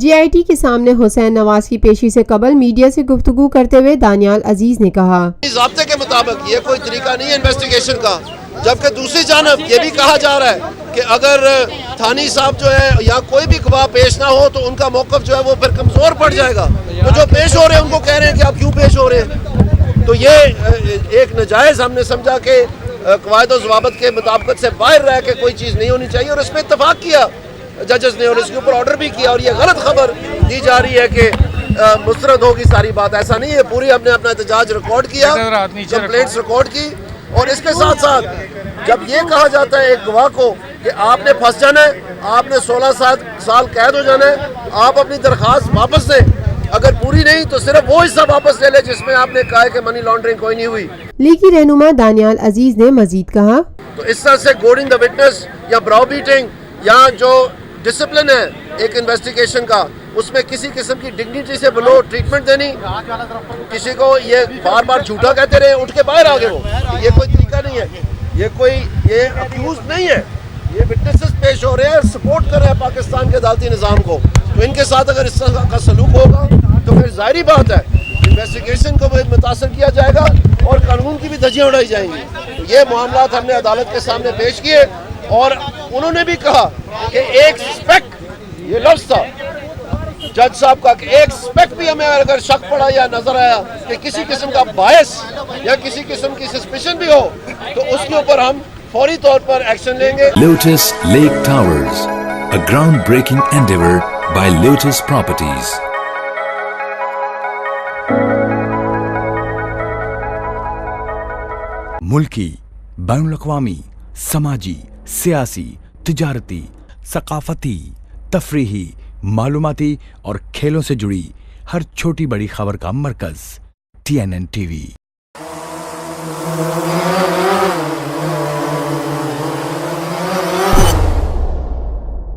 GIT کے سامنے حسین نواز کی پیشی سے قبل میڈیا سے گفتگو کرتے ہوئے دانیال عزیز نے کہا ضابطے کے مطابق یہ کوئی طریقہ نہیں ہے انویسٹیگیشن کا، جبکہ دوسری جانب یہ بھی کہا جا رہا ہے کہ اگر تھانی صاحب جو ہے یا کوئی بھی گواہ پیش نہ ہو تو ان کا موقف جو ہے وہ پھر کمزور پڑ جائے گا، تو جو پیش ہو رہے ہیں ان کو کہہ رہے ہیں کہ آپ کیوں پیش ہو رہے ہیں، تو یہ ایک ناجائز ہم نے سمجھا کہ قواعد و ضوابط کے مطابقت سے باہر رہ کے کوئی چیز نہیں ہونی چاہیے، اور اس پہ اتفاق کیا ججز نے اور اس کے اوپر آرڈر بھی کیا، اور یہ غلط خبر دی جا رہی ہے کہ مسترد ہوگی ساری بات، ایسا نہیں ہے، پوری ہم نے اپنا احتجاج ریکارڈ کیا، کمپلینٹس ریکارڈ کی، اور اس کے ساتھ ساتھ جب یہ کہا جاتا ہے ایک گواہ کو کہ آپ نے پھنس جانا ہے، آپ نے 16 سال قید ہو جانا ہے، آپ اپنی درخواست واپس لیں، اگر پوری نہیں تو صرف وہ حصہ واپس لے لے جس میں آپ نے کہا ہے کہ منی لانڈرنگ کوئی نہیں ہوئی۔ لیگی رہنما دانیال عزیز نے مزید کہا تو اس طرح سے گوڈنگ دا وٹنس یا براؤ بیٹنگ یا جو ڈسپلن ہے ایک انویسٹیگیشن کا، اس میں کسی قسم کی ڈگنیٹی سے بلو ٹریٹمنٹ دینی، کسی کو یہ بار بار جھوٹا کہتے رہے اٹھ کے باہر آگے، وہ یہ کوئی طریقہ نہیں ہے، یہ اکیوز نہیں ہے، یہ وٹنسز پیش ہو رہے ہیں اور سپورٹ کر رہے ہیں پاکستان کے عدالتی نظام کو، تو ان کے ساتھ اگر اس طرح کا سلوک ہوگا تو پھر ظاہری بات ہے انویسٹیگیشن کو متاثر کیا جائے گا اور قانون کی بھی دھجیاں اڑائی جائیں گی۔ تو یہ معاملات ہم نے عدالت کے سامنے پیش کیے، اور انہوں نے بھی کہا کہ ایک سسپیکٹ، یہ لفظ تھا جج صاحب کا، کہ ایک سسپیکٹ بھی ہمیں اگر شک پڑا یا نظر آیا کہ کسی قسم کا باعث یا کسی قسم کی سسپیشن بھی ہو تو اس کے اوپر ہم فوری طور پر ایکشن لیں گے۔ Lotus Lake Towers, a groundbreaking endeavor by Lotus Properties. ملکی، بین الاقوامی، سماجی، سیاسی، تجارتی، ثقافتی، تفریحی، معلوماتی اور کھیلوں سے جڑی ہر چھوٹی بڑی خبر کا مرکز TNN TV۔